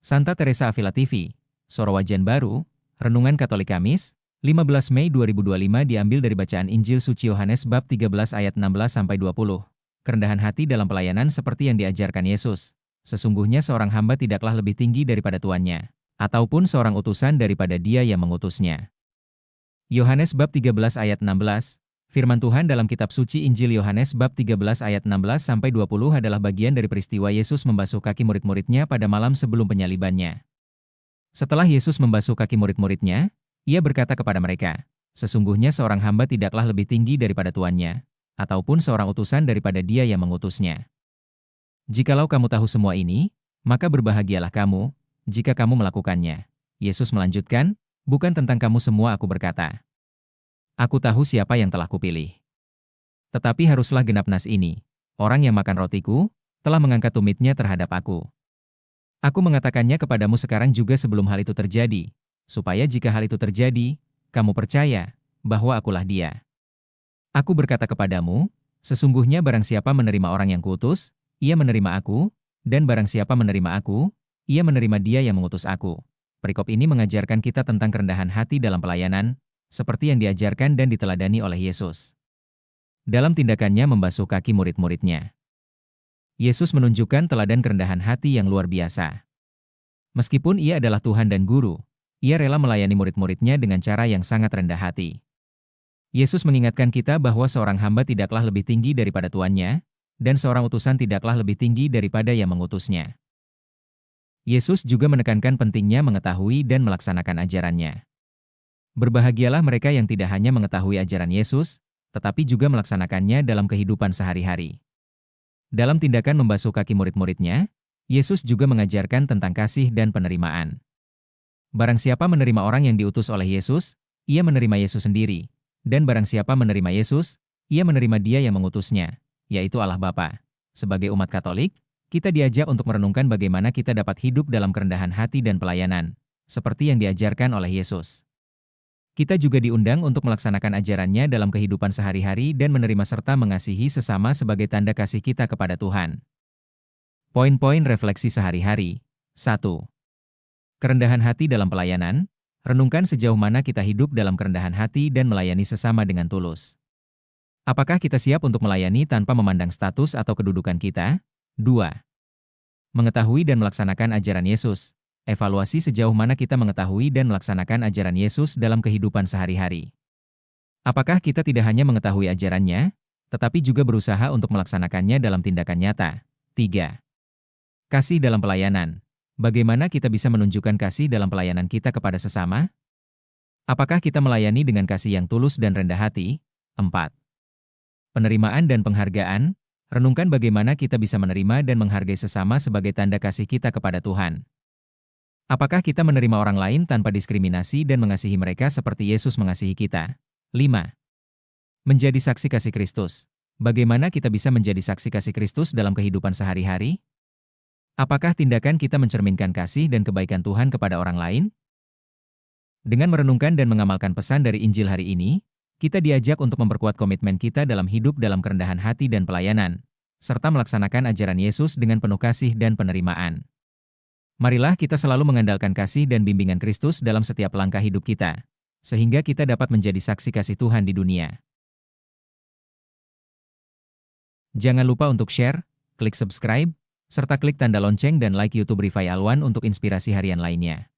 Santa Teresa Avila TV, Sorowajan Baru, Renungan Katolik Kamis, 15 Mei 2025 diambil dari bacaan Injil Suci Yohanes bab 13 ayat 16-20. Kerendahan hati dalam pelayanan seperti yang diajarkan Yesus. Sesungguhnya seorang hamba tidaklah lebih tinggi daripada tuannya, ataupun seorang utusan daripada dia yang mengutusnya. Yohanes bab 13 ayat 16, firman Tuhan dalam kitab suci Injil Yohanes bab 13 ayat 16-20 adalah bagian dari peristiwa Yesus membasuh kaki murid-muridnya pada malam sebelum penyalibannya. Setelah Yesus membasuh kaki murid-muridnya, Ia berkata kepada mereka, "Sesungguhnya seorang hamba tidaklah lebih tinggi daripada tuannya, ataupun seorang utusan daripada dia yang mengutusnya. Jikalau kamu tahu semua ini, maka berbahagialah kamu, jika kamu melakukannya." Yesus melanjutkan, "Bukan tentang kamu semua aku berkata. Aku tahu siapa yang telah kupilih. Tetapi haruslah genap nas ini, orang yang makan rotiku, telah mengangkat tumitnya terhadap aku. Aku mengatakannya kepadamu sekarang juga sebelum hal itu terjadi, supaya jika hal itu terjadi, kamu percaya bahwa akulah dia. Aku berkata kepadamu, sesungguhnya barang siapa menerima orang yang kuutus, ia menerima aku, dan barang siapa menerima aku, ia menerima dia yang mengutus aku." Perikop ini mengajarkan kita tentang kerendahan hati dalam pelayanan, seperti yang diajarkan dan diteladani oleh Yesus. Dalam tindakannya membasuh kaki murid-muridnya, Yesus menunjukkan teladan kerendahan hati yang luar biasa. Meskipun Ia adalah Tuhan dan Guru, Ia rela melayani murid-muridnya dengan cara yang sangat rendah hati. Yesus mengingatkan kita bahwa seorang hamba tidaklah lebih tinggi daripada tuannya, dan seorang utusan tidaklah lebih tinggi daripada yang mengutusnya. Yesus juga menekankan pentingnya mengetahui dan melaksanakan ajarannya. Berbahagialah mereka yang tidak hanya mengetahui ajaran Yesus, tetapi juga melaksanakannya dalam kehidupan sehari-hari. Dalam tindakan membasuh kaki murid-muridnya, Yesus juga mengajarkan tentang kasih dan penerimaan. Barang siapa menerima orang yang diutus oleh Yesus, ia menerima Yesus sendiri. Dan barang siapa menerima Yesus, ia menerima dia yang mengutusnya, yaitu Allah Bapa. Sebagai umat Katolik, kita diajak untuk merenungkan bagaimana kita dapat hidup dalam kerendahan hati dan pelayanan, seperti yang diajarkan oleh Yesus. Kita juga diundang untuk melaksanakan ajarannya dalam kehidupan sehari-hari dan menerima serta mengasihi sesama sebagai tanda kasih kita kepada Tuhan. Poin-poin refleksi sehari-hari. 1. Kerendahan hati dalam pelayanan. Renungkan sejauh mana kita hidup dalam kerendahan hati dan melayani sesama dengan tulus. Apakah kita siap untuk melayani tanpa memandang status atau kedudukan kita? 2. Mengetahui dan melaksanakan ajaran Yesus. Evaluasi sejauh mana kita mengetahui dan melaksanakan ajaran Yesus dalam kehidupan sehari-hari. Apakah kita tidak hanya mengetahui ajarannya, tetapi juga berusaha untuk melaksanakannya dalam tindakan nyata? 3. Kasih dalam pelayanan. Bagaimana kita bisa menunjukkan kasih dalam pelayanan kita kepada sesama? Apakah kita melayani dengan kasih yang tulus dan rendah hati? 4. Penerimaan dan penghargaan. Renungkan bagaimana kita bisa menerima dan menghargai sesama sebagai tanda kasih kita kepada Tuhan. Apakah kita menerima orang lain tanpa diskriminasi dan mengasihi mereka seperti Yesus mengasihi kita? 5. Menjadi saksi kasih Kristus. Bagaimana kita bisa menjadi saksi kasih Kristus dalam kehidupan sehari-hari? Apakah tindakan kita mencerminkan kasih dan kebaikan Tuhan kepada orang lain? Dengan merenungkan dan mengamalkan pesan dari Injil hari ini, kita diajak untuk memperkuat komitmen kita dalam hidup dalam kerendahan hati dan pelayanan, serta melaksanakan ajaran Yesus dengan penuh kasih dan penerimaan. Marilah kita selalu mengandalkan kasih dan bimbingan Kristus dalam setiap langkah hidup kita, sehingga kita dapat menjadi saksi kasih Tuhan di dunia. Jangan lupa untuk share, klik subscribe, serta klik tanda lonceng dan like YouTube Rifai Alwan untuk inspirasi harian lainnya.